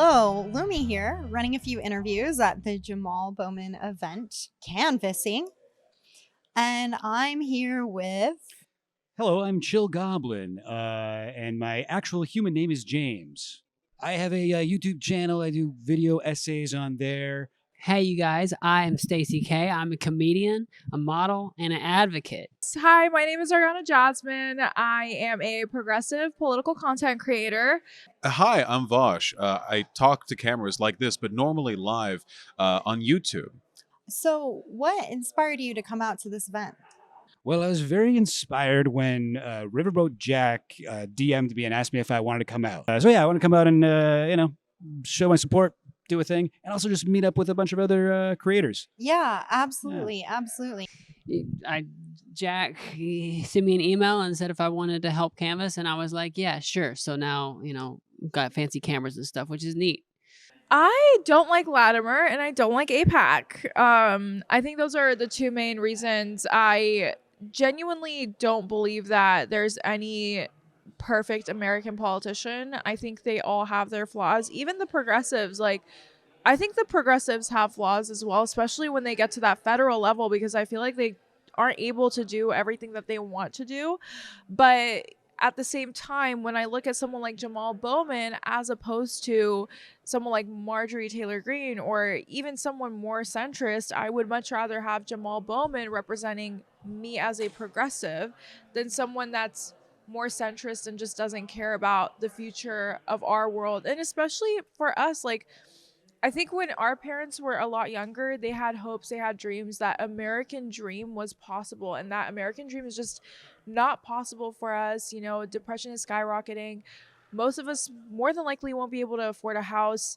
Hello, Lumi here, running a few interviews at the Jamaal Bowman event, Canvassing. And I'm here with... Hello, I'm Chill Goblin, and my actual human name is James. I have a YouTube channel. I do video essays on there. Hey, you guys, I am Stacy K. I'm a comedian, a model, and an advocate. Hi, my name is Ariana Jasmine. I am a progressive political content creator. Hi, I'm Vosh. I talk to cameras like this, but normally live on YouTube. So what inspired you to come out to this event? Well, I was very inspired when Riverboat Jack DM'd me and asked me if I wanted to come out. So yeah, I want to come out and, show my support, do a thing, and also just meet up with a bunch of other creators. Yeah, absolutely, absolutely. Jack, he sent me an email and said if I wanted to help canvas, and I was like, yeah, sure. So now, we've got fancy cameras and stuff, which is neat. I don't like Latimer and I don't like APAC. I think those are the two main reasons. I genuinely don't believe that there's any perfect American politician. I think they all have their flaws. Even the progressives, I think the progressives have flaws as well, especially when they get to that federal level, because I feel like they aren't able to do everything that they want to do. But at the same time, when I look at someone like Jamaal Bowman as opposed to someone like Marjorie Taylor Greene or even someone more centrist, I would much rather have Jamaal Bowman representing me as a progressive than someone that's more centrist and just doesn't care about the future of our world. And especially for us, I think when our parents were a lot younger, they had hopes, they had dreams. That American dream was possible, and that American dream is just not possible for us. Depression is skyrocketing. Most of us more than likely won't be able to afford a house.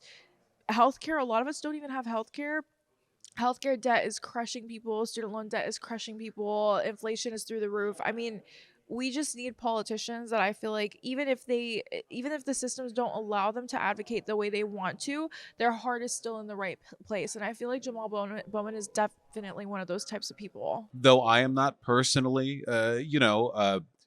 Healthcare, a lot of us don't even have healthcare. Healthcare debt is crushing people. Student loan debt is crushing people. Inflation is through the roof. I mean, we just need politicians that I feel like even if the systems don't allow them to advocate the way they want to, their heart is still in the right place. And I feel like Jamaal Bowman is definitely one of those types of people. Though I am not personally,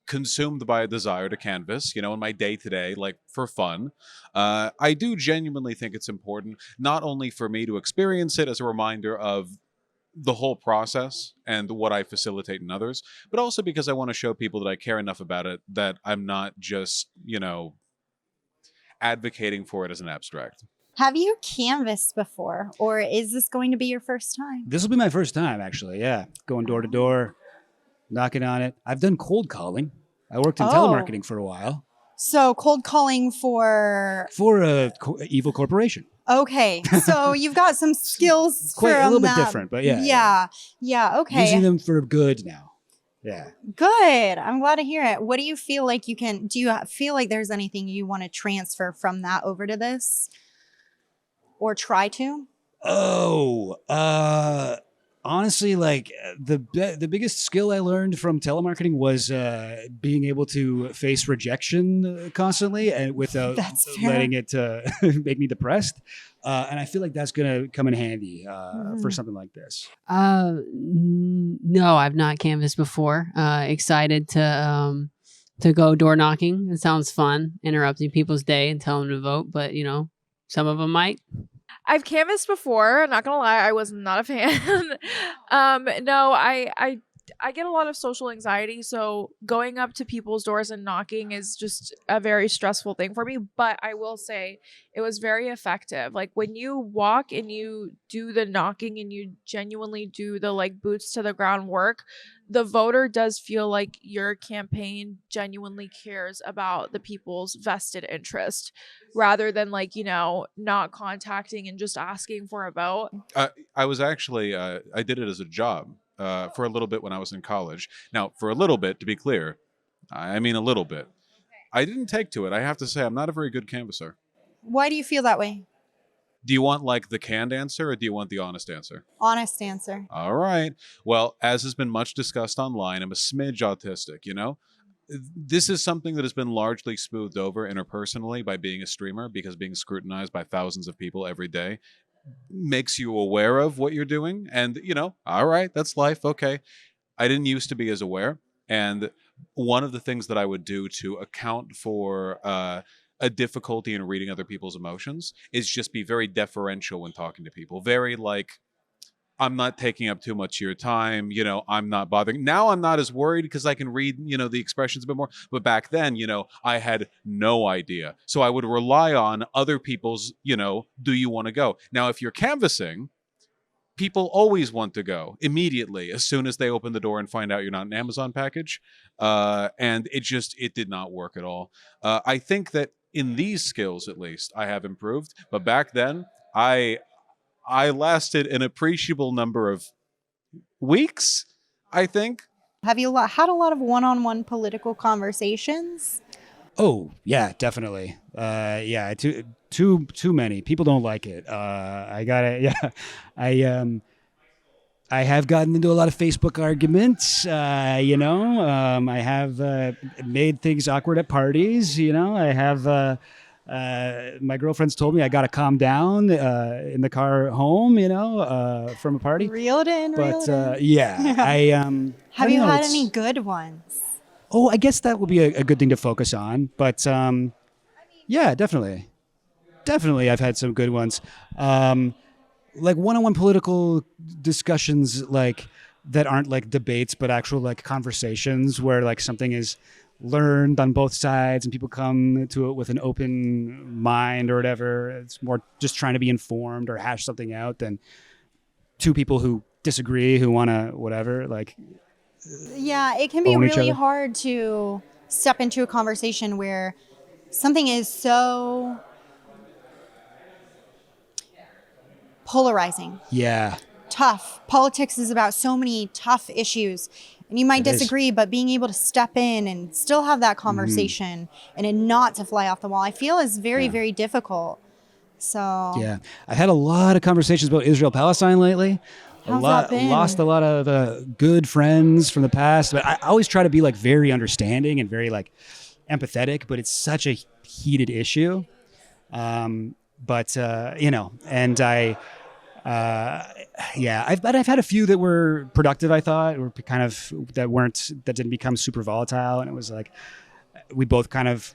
consumed by a desire to canvass, in my day-to-day, for fun, I do genuinely think it's important, not only for me to experience it as a reminder of the whole process and what I facilitate in others, but also because I want to show people that I care enough about it that I'm not just, advocating for it as an abstract. Have you canvassed before, or is this going to be your first time? This will be my first time, actually, yeah. Going door to door, knocking on it. I've done cold calling. I worked in telemarketing for a while. So cold calling for... For a evil corporation. Okay, so you've got some skills Quite from a little that. bit different, but yeah. Yeah, okay. Using them for good now. Yeah. Good. I'm glad to hear it. What do you feel like do you feel like there's anything you want to transfer from that over to this? Or try to? Honestly, the biggest skill I learned from telemarketing was being able to face rejection constantly and without letting it make me depressed. And I feel like that's going to come in handy for something like this. No, I've not canvassed before. Excited to go door knocking. It sounds fun, interrupting people's day and telling them to vote. But, some of them might. I've canvassed before. Not gonna lie, I was not a fan. No, I get a lot of social anxiety, so going up to people's doors and knocking is just a very stressful thing for me. But I will say it was very effective. When you walk and you do the knocking and you genuinely do the boots to the ground work, the voter does feel like your campaign genuinely cares about the people's vested interest rather than not contacting and just asking for a vote. I was actually, I did it as a job for a little bit when I was in college. Now, for a little bit, to be clear, I mean a little bit. I didn't take to it. I have to say, I'm not a very good canvasser. Why do you feel that way? Do you want the canned answer or do you want the honest answer? Honest answer. All right. Well, as has been much discussed online, I'm a smidge autistic, This is something that has been largely smoothed over interpersonally by being a streamer, because being scrutinized by thousands of people every day makes you aware of what you're doing. And, all right, that's life. Okay. I didn't used to be as aware. And one of the things that I would do to account for a difficulty in reading other people's emotions is just be very deferential when talking to people. Very like, I'm not taking up too much of your time. I'm not bothering. Now I'm not as worried because I can read, the expressions a bit more. But back then, I had no idea. So I would rely on other people's, do you want to go? Now, if you're canvassing, people always want to go immediately as soon as they open the door and find out you're not an Amazon package. And it did not work at all. I think that in these skills, at least, I have improved. But back then, I lasted an appreciable number of weeks, I think. Have you had a lot of one-on-one political conversations? Oh yeah, definitely. Yeah, too many. People don't like it. I gotta. Yeah, I have gotten into a lot of Facebook arguments. I have made things awkward at parties. I have. My girlfriend's told me I gotta calm down in the car home, from a party. Reel it in. Yeah, Have you had any good ones? Oh, I guess that would be a good thing to focus on. But yeah, definitely, I've had some good ones. Like one-on-one political discussions, like that aren't like debates, but actual like conversations where like something is learned on both sides and people come to it with an open mind or whatever. It's more just trying to be informed or hash something out than two people who disagree, who want to whatever. Like, yeah, it can be really hard to step into a conversation where something is so polarizing. Yeah. Tough. Politics is about so many tough issues. And you might disagree, but being able to step in and still have that conversation and it not to fly off the wall, I feel is very, very difficult. So yeah, I've had a lot of conversations about Israel-Palestine lately. How's that been? Lost a lot of good friends from the past, but I always try to be like very understanding and very like empathetic. But it's such a heated issue. And I've had a few that were productive. I thought, or kind of that didn't become super volatile, and it was like we both kind of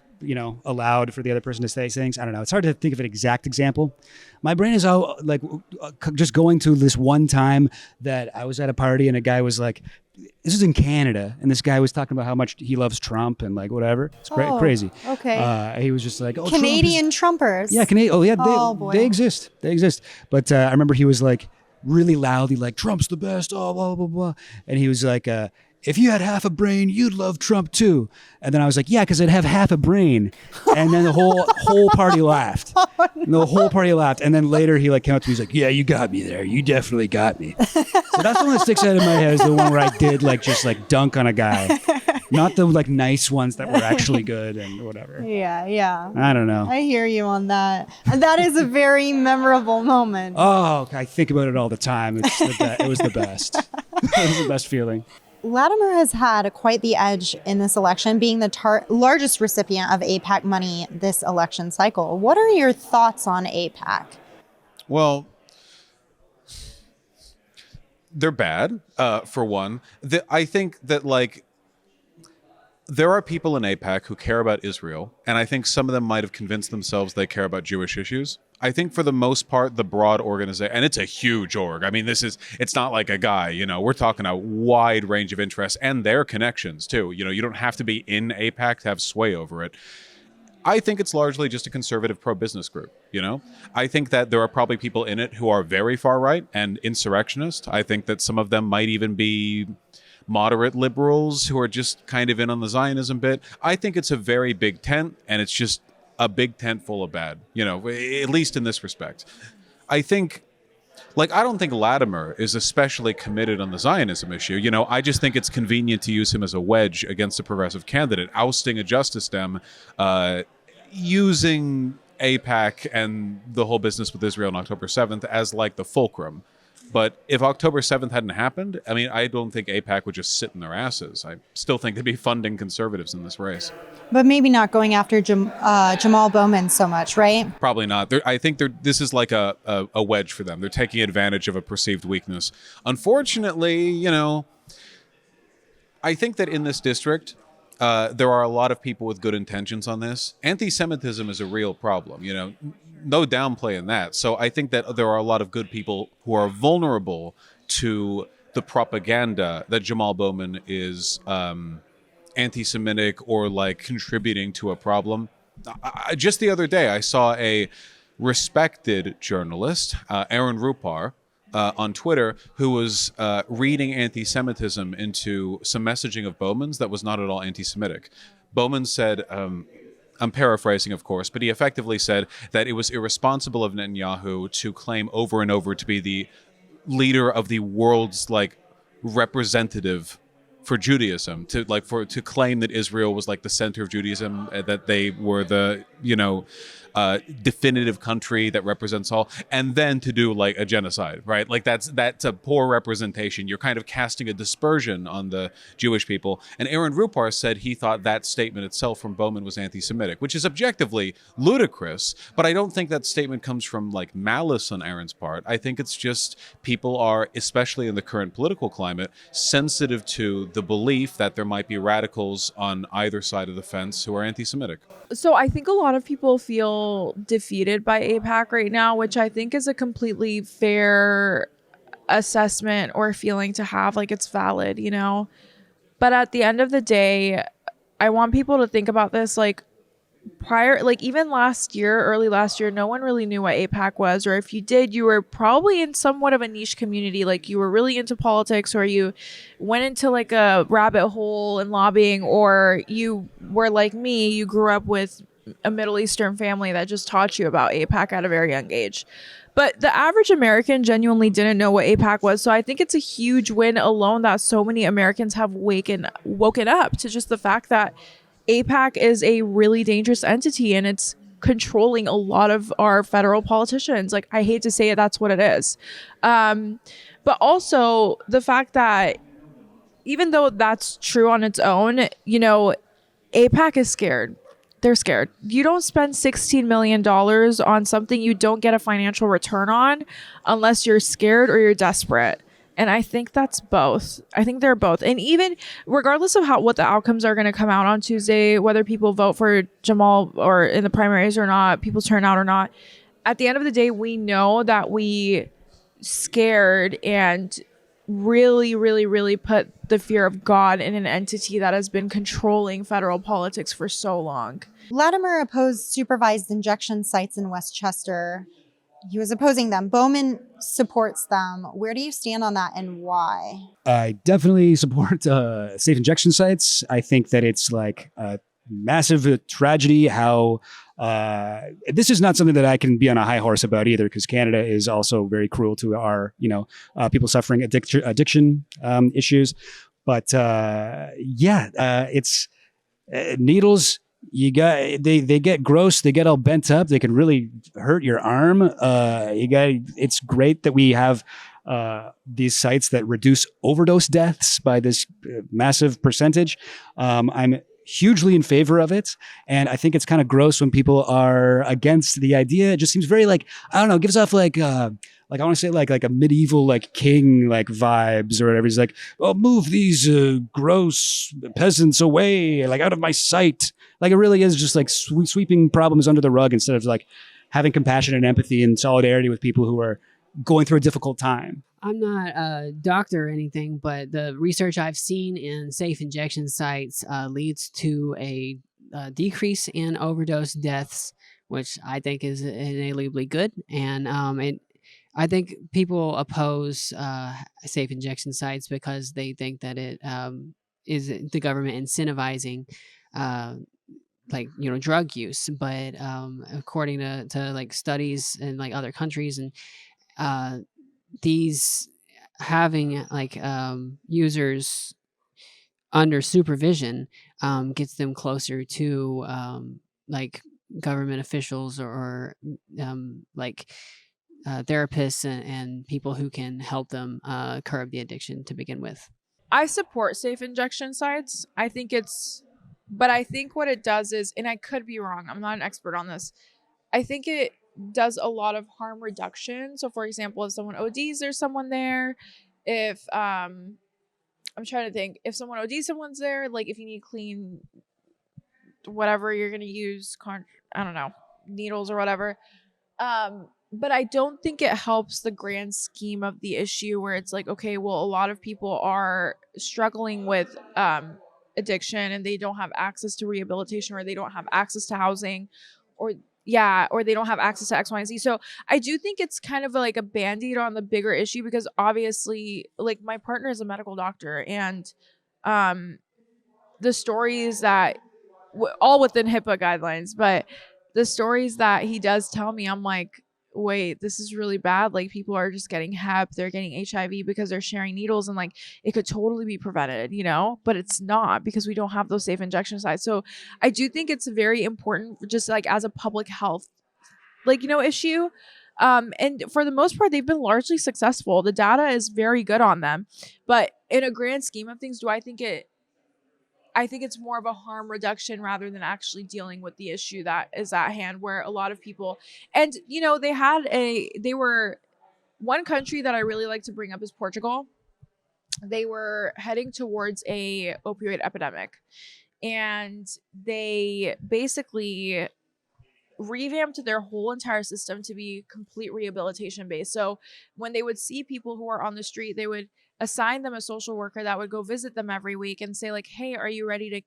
allowed for the other person to say things. I don't know. It's hard to think of an exact example. My brain is all like just going to this one time that I was at a party and a guy was like, this is in Canada, and this guy was talking about how much he loves Trump and like whatever. It's crazy. Okay. He was just like, oh, Canadian Trumpers. Yeah, Canadian. Oh yeah, boy. They exist. But I remember he was like really loudly like, Trump's the best. Oh, blah blah blah. And he was like, if you had half a brain, you'd love Trump too. And then I was like, yeah, because I'd have half a brain. And then the whole party laughed. And the whole party laughed. And then later he like came up to me, he's like, yeah, you got me there. You definitely got me. So that's the one that sticks out in my head, is the one where I did like just like dunk on a guy. Not the like nice ones that were actually good and whatever. Yeah. I don't know. I hear you on that. And that is a very memorable moment. Oh, I think about it all the time. It was the best. It was the best feeling. Latimer has had quite the edge in this election, being the largest recipient of AIPAC money this election cycle. What are your thoughts on AIPAC? Well, they're bad, for one. I think that, like, there are people in AIPAC who care about Israel, and I think some of them might have convinced themselves they care about Jewish issues. I think for the most part, the broad organization, and it's a huge org. I mean, it's not like a guy, we're talking a wide range of interests and their connections too. You don't have to be in AIPAC to have sway over it. I think it's largely just a conservative pro-business group, I think that there are probably people in it who are very far right and insurrectionist. I think that some of them might even be moderate liberals who are just kind of in on the Zionism bit. I think it's a very big tent, and it's just a big tent full of bad, at least in this respect. I think, I don't think Latimer is especially committed on the Zionism issue. I just think it's convenient to use him as a wedge against a progressive candidate, ousting a Justice Dem, using AIPAC and the whole business with Israel on October 7th as like the fulcrum. But if October 7th hadn't happened, I mean, I don't think AIPAC would just sit in their asses. I still think they'd be funding conservatives in this race. But maybe not going after Jamaal Bowman so much, right? Probably not. I think this is like a wedge for them. They're taking advantage of a perceived weakness. Unfortunately, I think that in this district, there are a lot of people with good intentions on this. Anti-Semitism is a real problem, no downplay in that. So I think that there are a lot of good people who are vulnerable to the propaganda that Jamaal Bowman is anti-Semitic or like contributing to a problem. Just the other day, I saw a respected journalist, Aaron Rupar, on Twitter, who was reading anti-Semitism into some messaging of Bowman's that was not at all anti-Semitic. Bowman said, I'm paraphrasing, of course, but he effectively said that it was irresponsible of Netanyahu to claim over and over to be the leader of the world's representative for Judaism, to claim that Israel was like the center of Judaism, that they were the definitive country that represents all, and then to do like a genocide, right? Like that's a poor representation. You're kind of casting a dispersion on the Jewish people. And Aaron Rupar said he thought that statement itself from Bowman was anti-Semitic, which is objectively ludicrous. But I don't think that statement comes from like malice on Aaron's part. I think it's just people are, especially in the current political climate, sensitive to the belief that there might be radicals on either side of the fence who are anti-Semitic. So I think a lot of people feel defeated by AIPAC right now, which I think is a completely fair assessment or feeling to have. Like, it's valid, But at the end of the day, I want people to think about this even early last year, no one really knew what AIPAC was, or if you did, you were probably in somewhat of a niche community. Like, you were really into politics, or you went into like a rabbit hole in lobbying, or you were like me, you grew up with a Middle Eastern family that just taught you about AIPAC at a very young age. But the average American genuinely didn't know what AIPAC was. So I think it's a huge win alone that so many Americans have woken up to just the fact that AIPAC is a really dangerous entity, and it's controlling a lot of our federal politicians. Like, I hate to say it, that's what it is. But also the fact that even though that's true on its own, AIPAC is scared. They're scared. You don't spend $16 million on something you don't get a financial return on unless you're scared or you're desperate. And I think that's both. I think they're both. And even regardless of what the outcomes are going to come out on Tuesday, whether people vote for Jamaal or in the primaries or not, people turn out or not, at the end of the day, we know that we scared and really, really, really put the fear of God in an entity that has been controlling federal politics for so long. Latimer opposed supervised injection sites in Westchester. He was opposing them. Bowman supports them. Where do you stand on that, and why? I definitely support safe injection sites. I think that it's like a massive tragedy how this is not something that I can be on a high horse about either, because Canada is also very cruel to our, people suffering addiction issues. But it's needles. They get gross. They get all bent up. They can really hurt your arm. It's great that we have these sites that reduce overdose deaths by this massive percentage. I'm hugely in favor of it, and I think it's kind of gross when people are against the idea. It just seems very gives off I want to say like a medieval king vibes or whatever. He's like, oh, move these gross peasants away, out of my sight. It really is just sweeping problems under the rug instead of having compassion and empathy and solidarity with people who are going through a difficult time. I'm not a doctor or anything, but the research I've seen in safe injection sites leads to a decrease in overdose deaths, which I think is inalienably good. And I think people oppose safe injection sites because they think that it is the government incentivizing drug use. But according to studies in other countries, and these having users under supervision gets them closer to government officials or therapists and people who can help them curb the addiction to begin with. I support safe injection sites. But I think what it does is, and I could be wrong, I'm not an expert on this, I think it does a lot of harm reduction. So for example, if someone ODs, there's someone there. If I'm trying to think. If someone ODs, someone's there. Like if you need clean, whatever you're gonna use, I don't know, needles or whatever. But I don't think it helps the grand scheme of the issue where it's like, okay, well, a lot of people are struggling with addiction and they don't have access to rehabilitation, or they don't have access to housing, or or they don't have access to X, Y, and Z. So I do think it's kind of like a band-aid on the bigger issue, because obviously, like, my partner is a medical doctor, and the stories that all within HIPAA guidelines, but the stories that he does tell me, I'm like, wait, this is really bad. Like, people are just getting Hep, they're getting HIV because they're sharing needles, and like it could totally be prevented, but it's not, because we don't have those safe injection sites. So I do think it's very important, just like as a public health, issue. And for the most part, they've been largely successful. The data is very good on them, but in a grand scheme of things, I think it's more of a harm reduction rather than actually dealing with the issue that is at hand, where a lot of people, and one country that I really like to bring up is Portugal. They were heading towards a opioid epidemic, and they basically revamped their whole entire system to be complete rehabilitation based. So when they would see people who are on the street, they would assign them a social worker that would go visit them every week and say, like, hey, are you ready to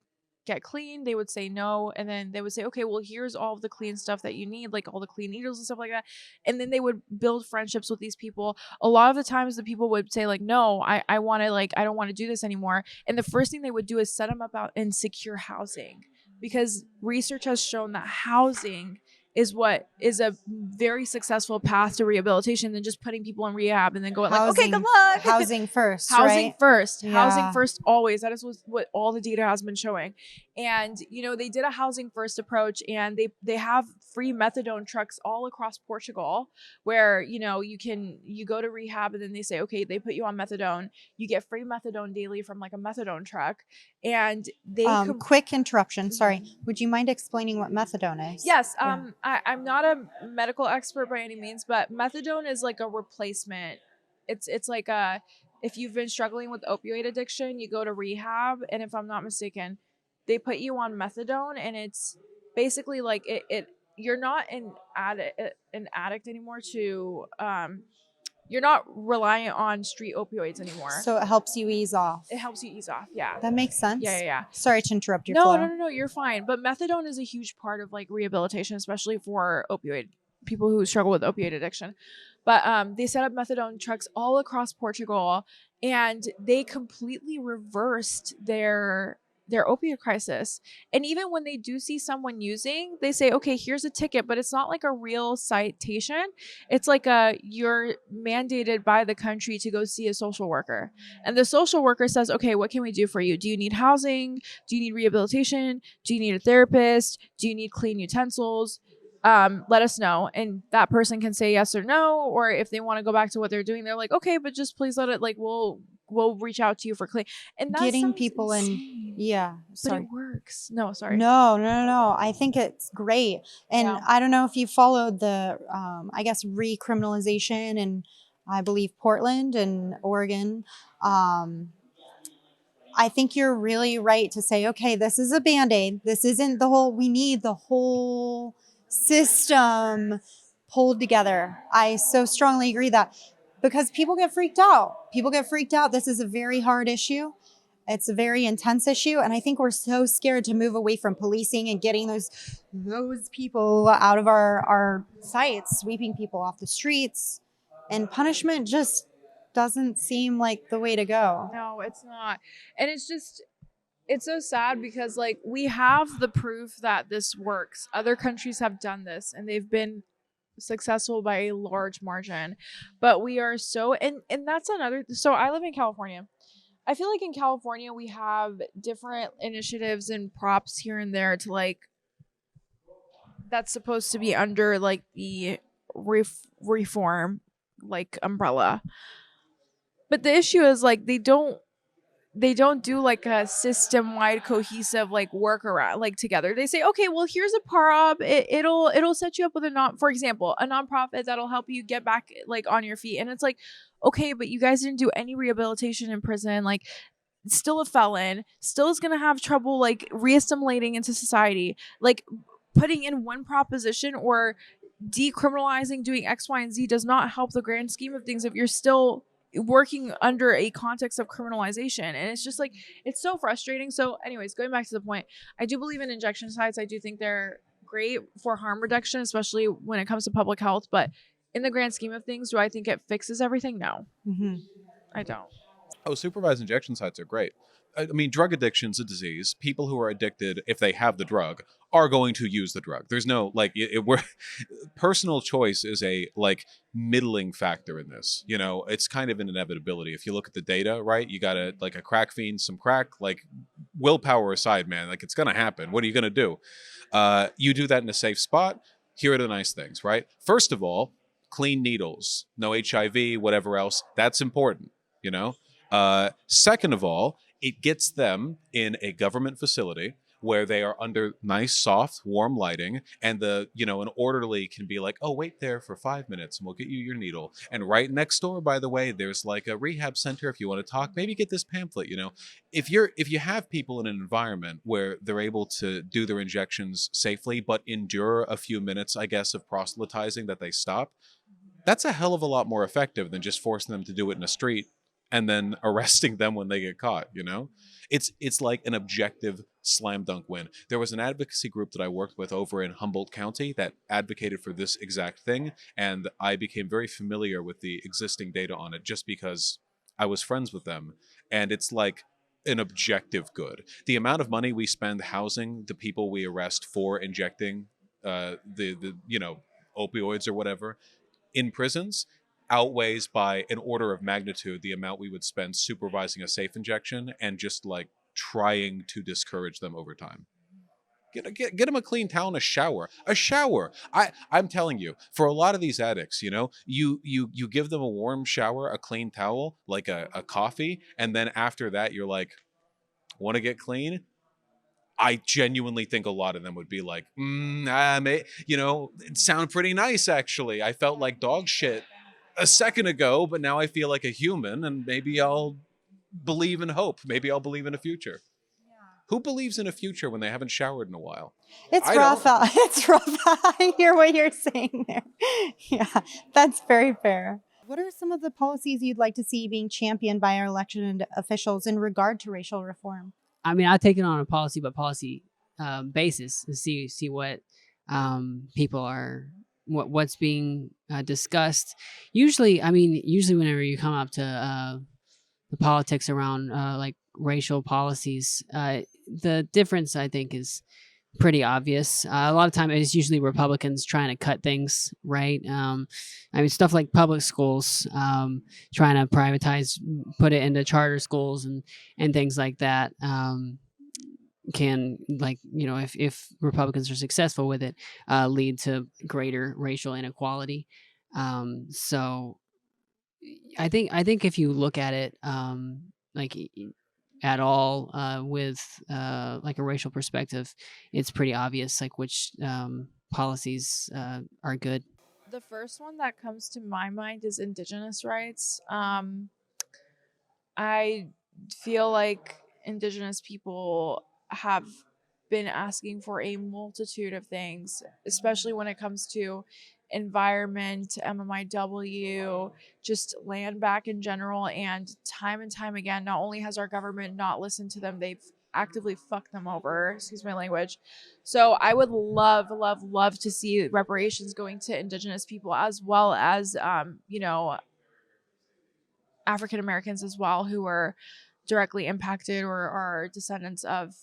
get clean? They would say no. And then they would say, okay, well, here's all of the clean stuff that you need, like all the clean needles and stuff like that. And then they would build friendships with these people. A lot of the times the people would say, like, no, I want to, like, I don't want to do this anymore. And the first thing they would do is set them up out in secure housing, because research has shown that housing is what is a very successful path to rehabilitation than just putting people in rehab and then going like, okay, good luck. Housing first, Housing right? first. Yeah. Housing first always. That is what all the data has been showing. And, they did a housing first approach, and they have free methadone trucks all across Portugal where, you go to rehab and then they say, okay, they put you on methadone. You get free methadone daily from like a methadone truck. And they quick interruption. Sorry. Would you mind explaining what methadone is? Yes. I'm not a medical expert by any means, but methadone is like a replacement. It's like if you've been struggling with opioid addiction, you go to rehab, and if I'm not mistaken, they put you on methadone, and it's basically like you're not an addict anymore to you're not reliant on street opioids anymore. So it helps you ease off. It helps you ease off. Yeah. That makes sense. Yeah. Sorry to interrupt your flow. No, you're fine. But methadone is a huge part of like rehabilitation, especially for people who struggle with opioid addiction. But they set up methadone trucks all across Portugal, and they completely reversed their opioid crisis. And even when they do see someone using, they say, okay, here's a ticket, but it's not like a real citation. It's like you're mandated by the country to go see a social worker. And the social worker says, okay, what can we do for you? Do you need housing? Do you need rehabilitation? Do you need a therapist? Do you need clean utensils? Let us know. And that person can say yes or no. Or if they want to go back to what they're doing, they're like, okay, but just please let it, like, we'll reach out to you for clean. And that's getting people insane. Yeah. Sorry. But it works. No, sorry. No. I think it's great. And Yeah. I don't know if you followed the, I guess, recriminalization in, I believe, Portland and Oregon. I think you're really right to say, okay, this is a Band-Aid. This isn't we need the whole system pulled together. I so strongly agree that, because people get freaked out. This is a very hard issue. It's a very intense issue. And I think we're so scared to move away from policing and getting those people out of our sites, sweeping people off the streets. And punishment just doesn't seem like the way to go. No, it's not. And it's so sad, because like we have the proof that this works. Other countries have done this and they've been successful by a large margin. But we are and that's another. So I live in California. I feel like in California we have different initiatives and props here and there to like that's supposed to be under like the reform like umbrella. But the issue is like they don't do like a system-wide cohesive like workaround like together. They say, okay, well, here's a prop. It'll set you up with for example, a nonprofit that'll help you get back like on your feet. And it's like, okay, but you guys didn't do any rehabilitation in prison. Like still a felon, still is going to have trouble like reassimilating into society. Like putting in one proposition or decriminalizing doing X, Y, and Z does not help the grand scheme of things if you're still working under a context of criminalization. And it's just like, it's so frustrating. So anyways, going back to the point, I do believe in injection sites. I do think they're great for harm reduction, especially when it comes to public health. But in the grand scheme of things, do I think it fixes everything? No, I don't. Oh, supervised injection sites are great. I mean, drug addiction's a disease. People who are addicted, if they have the drug, are going to use the drug. There's no like we're personal choice is a like middling factor in this. You know, it's kind of an inevitability. If you look at the data, right? You got a crack fiend, some crack, like willpower aside, man, like it's gonna happen. What are you gonna do? You do that in a safe spot. Here are the nice things, right? First of all, clean needles, no HIV, whatever else. That's important. You know. Second of all, it gets them in a government facility where they are under nice, soft, warm lighting, and an orderly can be like, oh, wait there for 5 minutes and we'll get you your needle. And right next door, by the way, there's like a rehab center. If you want to talk, maybe get this pamphlet. If you have people in an environment where they're able to do their injections safely, but endure a few minutes, I guess, of proselytizing that they stop, that's a hell of a lot more effective than just forcing them to do it in a street and then arresting them when they get caught. It's like an objective slam dunk win. There was an advocacy group that I worked with over in Humboldt County that advocated for this exact thing, and I became very familiar with the existing data on it just because I was friends with them. And it's like an objective good. The amount of money we spend housing the people we arrest for injecting the opioids or whatever in prisons outweighs by an order of magnitude the amount we would spend supervising a safe injection and just like trying to discourage them over time. Get them a clean towel and a shower. I'm telling you, for a lot of these addicts, you give them a warm shower, a clean towel, like a coffee, and then after that you're like, want to get clean? I genuinely think a lot of them would be like, it sounded pretty nice actually. I felt like dog shit a second ago, but now I feel like a human, and maybe I'll believe in hope. Maybe I'll believe in a future. Yeah. Who believes in a future when they haven't showered in a while? It's rough. It's rough. I hear what you're saying there. Yeah, that's very fair. What are some of the policies you'd like to see being championed by our elected officials in regard to racial reform? I mean, I take it on a policy by policy basis to see what people are. What's being discussed. Usually whenever you come up to the politics around like racial policies, the difference I think is pretty obvious. A lot of time it's usually Republicans trying to cut things, right? Stuff like public schools, trying to privatize, put it into charter schools and things like that. Can, like, if Republicans are successful with it, lead to greater racial inequality. So I think if you look at it like at all with like a racial perspective, it's pretty obvious like which policies are good. The first one that comes to my mind is Indigenous rights. I feel like Indigenous people have been asking for a multitude of things, especially when it comes to environment, MMIW, just land back in general. And time again, not only has our government not listened to them, they've actively fucked them over. Excuse my language. So I would love to see reparations going to Indigenous people, as well as, African Americans as well, who were directly impacted or are descendants of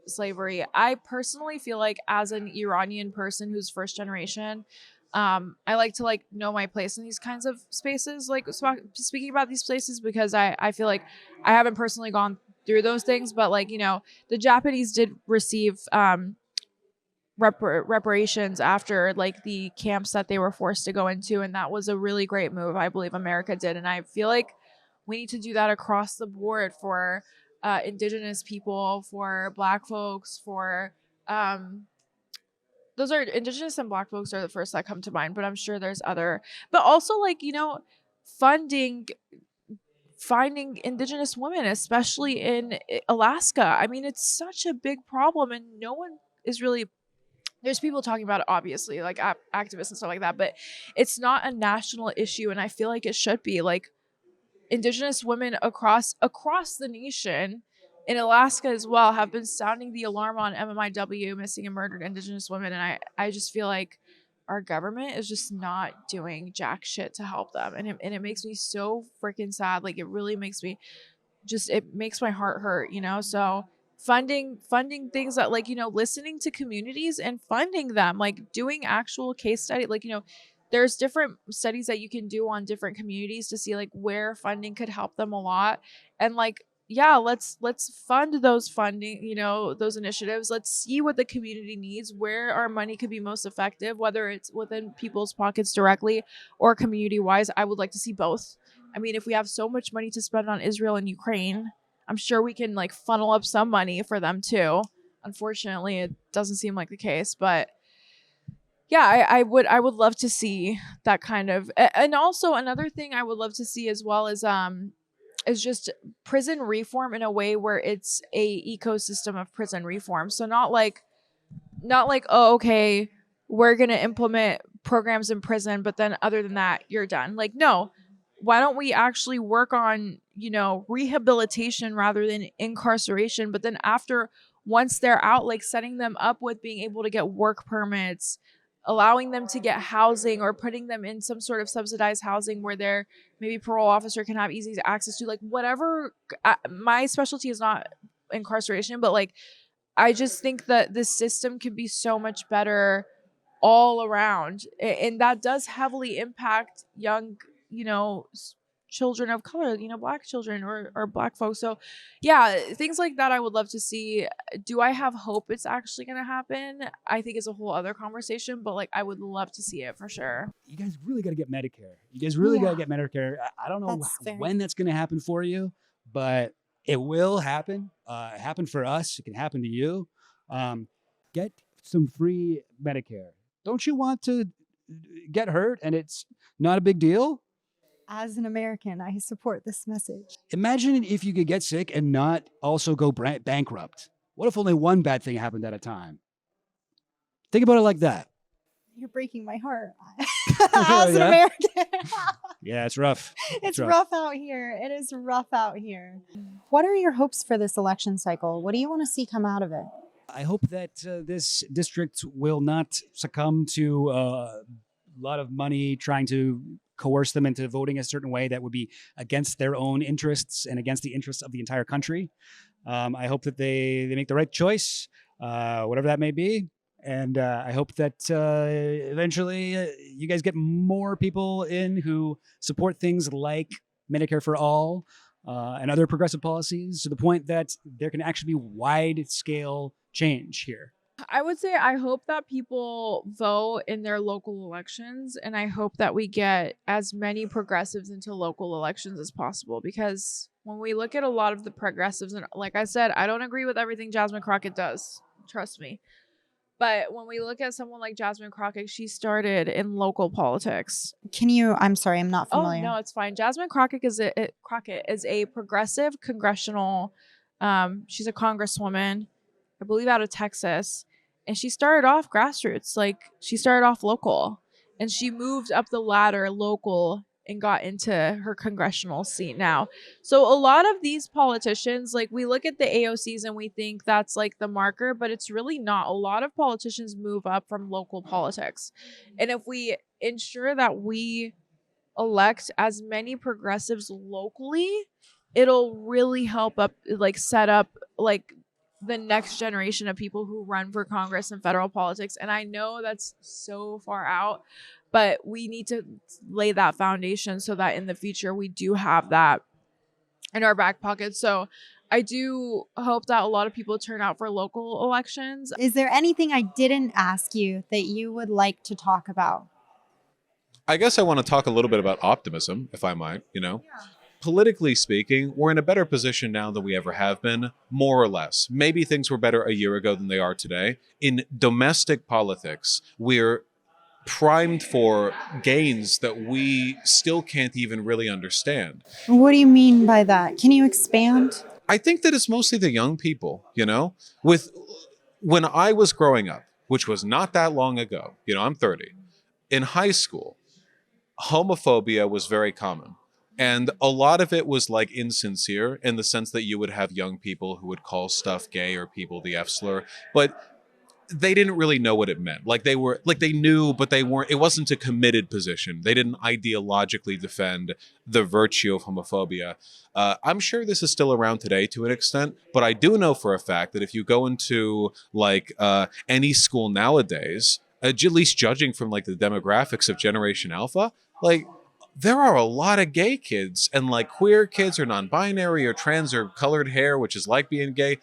slavery. I personally feel like, as an Iranian person who's first generation, I like to know my place in these kinds of spaces, speaking about these places, because I feel like I haven't personally gone through those things, but the Japanese did receive reparations after the camps that they were forced to go into, and that was a really great move. I believe America did, and I feel like we need to do that across the board for Indigenous people, for Black folks, for those are Indigenous and Black folks are the first that come to mind, but I'm sure there's other. But also funding finding Indigenous women, especially in Alaska. I mean, it's such a big problem, and no one is really. There's people talking about it, obviously, like activists and stuff like that, but it's not a national issue, and I feel like it should be. Like, Indigenous women across the nation, in Alaska as well, have been sounding the alarm on MMIW, missing and murdered Indigenous women, and I just feel like our government is just not doing jack shit to help them, and it makes me so freaking sad. Like, it really makes me it makes my heart hurt, So funding things that, like, listening to communities and funding them, like doing actual case study, like, there's different studies that you can do on different communities to see like where funding could help them a lot. And like, yeah, let's fund those funding, those initiatives. Let's see what the community needs, where our money could be most effective, whether it's within people's pockets directly or community wise. I would like to see both. I mean, if we have so much money to spend on Israel and Ukraine, I'm sure we can like funnel up some money for them too. Unfortunately, it doesn't seem like the case, but yeah, I would love to see that kind of. And also another thing I would love to see as well is just prison reform in a way where it's a ecosystem of prison reform. So not like, oh, okay, we're going to implement programs in prison, but then other than that, you're done. Like, no, why don't we actually work on, rehabilitation rather than incarceration? But then once they're out, like setting them up with being able to get work permits, allowing them to get housing, or putting them in some sort of subsidized housing where their maybe parole officer can have easy access to, like, whatever. My specialty is not incarceration, but like, I just think that this system can be so much better all around. And that does heavily impact young, children of color, Black children or Black folks. So yeah, things like that I would love to see. Do I have hope it's actually going to happen? I think it's a whole other conversation, but like, I would love to see it for sure. You guys really got to get Medicare. You guys really got to get Medicare. I don't know when that's going to happen for you, but it will happen. Happen for us. It can happen to you. Get some free Medicare. Don't you want to get hurt and it's not a big deal? As an American, I support this message. Imagine if you could get sick and not also go bankrupt. What if only one bad thing happened at a time? Think about it like that. You're breaking my heart. As an American. Yeah, it's rough. It's rough out here. It is rough out here. What are your hopes for this election cycle? What do you want to see come out of it? I hope that this district will not succumb to a lot of money trying to coerce them into voting a certain way that would be against their own interests and against the interests of the entire country. I hope that they make the right choice, whatever that may be. And I hope that eventually you guys get more people in who support things like Medicare for All and other progressive policies to the point that there can actually be wide-scale change here. I would say I hope that people vote in their local elections, and I hope that we get as many progressives into local elections as possible, because when we look at a lot of the progressives, and like I said, I don't agree with everything Jasmine Crockett does, trust me. But when we look at someone like Jasmine Crockett, she started in local politics. I'm sorry, I'm not familiar. Oh, no, it's fine. Jasmine Crockett is a progressive congressional, she's a congresswoman, I believe out of Texas. And she started off grassroots. Like, she started off local. And she moved up the ladder local and got into her congressional seat now. So a lot of these politicians, like, we look at the AOCs and we think that's like the marker, but it's really not. A lot of politicians move up from local politics. And if we ensure that we elect as many progressives locally, it'll really help set up the next generation of people who run for Congress and federal politics. And I know that's so far out, but we need to lay that foundation so that in the future we do have that in our back pocket. So I do hope that a lot of people turn out for local elections. Is there anything I didn't ask you that you would like to talk about? I guess I want to talk a little bit about optimism, if I might, Yeah. Politically speaking, we're in a better position now than we ever have been, more or less. Maybe things were better a year ago than they are today. In domestic politics, we're primed for gains that we still can't even really understand. What do you mean by that? Can you expand? I think that it's mostly the young people, you know, when I was growing up, which was not that long ago, you know, I'm 30, in high school, homophobia was very common. And a lot of it was like insincere in the sense that you would have young people who would call stuff gay or people the F slur, but they didn't really know what it meant. Like they knew, but they weren't, it wasn't a committed position. They didn't ideologically defend the virtue of homophobia. I'm sure this is still around today to an extent, but I do know for a fact that if you go into like any school nowadays, at least judging from like the demographics of Generation Alpha, like there are a lot of gay kids and like queer kids or non-binary or trans or colored hair, which is like being gay,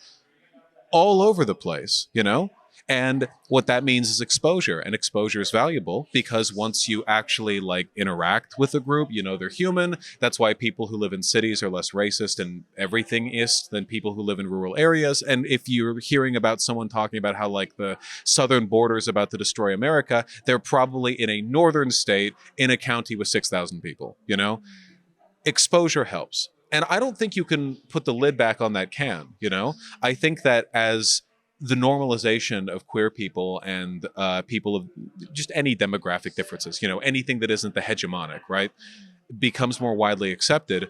all over the place, you know? And what that means is exposure, and exposure is valuable because once you actually like interact with a group, you know they're human. That's why people who live in cities are less racist and everythingist than people who live in rural areas. And if you're hearing about someone talking about how like the southern border is about to destroy America, they're probably in a northern state in a county with 6,000 people, you know? Exposure helps. And I don't think you can put the lid back on that can, you know? I think that as the normalization of queer people and people of just any demographic differences, you know, anything that isn't the hegemonic, right, becomes more widely accepted,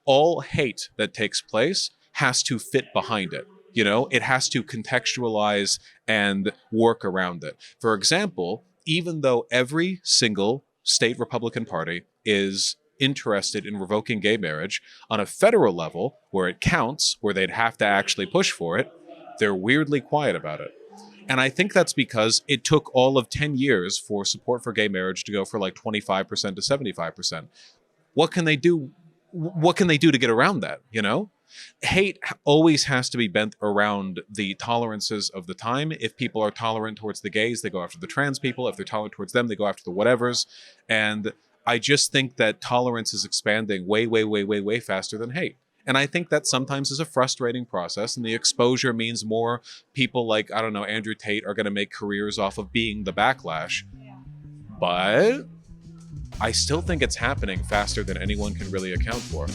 all hate that takes place has to fit behind it. You know, it has to contextualize and work around it. For example, even though every single state Republican Party is interested in revoking gay marriage, on a federal level, where it counts, where they'd have to actually push for it, they're weirdly quiet about it. And I think that's because it took all of 10 years for support for gay marriage to go from like 25% to 75%. What can they do? What can they do to get around that, you know? Hate always has to be bent around the tolerances of the time. If people are tolerant towards the gays, they go after the trans people. If they're tolerant towards them, they go after the whatevers. And I just think that tolerance is expanding way, way, way, way, way faster than hate. And I think that sometimes is a frustrating process, and the exposure means more people like, I don't know, Andrew Tate are going to make careers off of being the backlash. But I still think it's happening faster than anyone can really account for.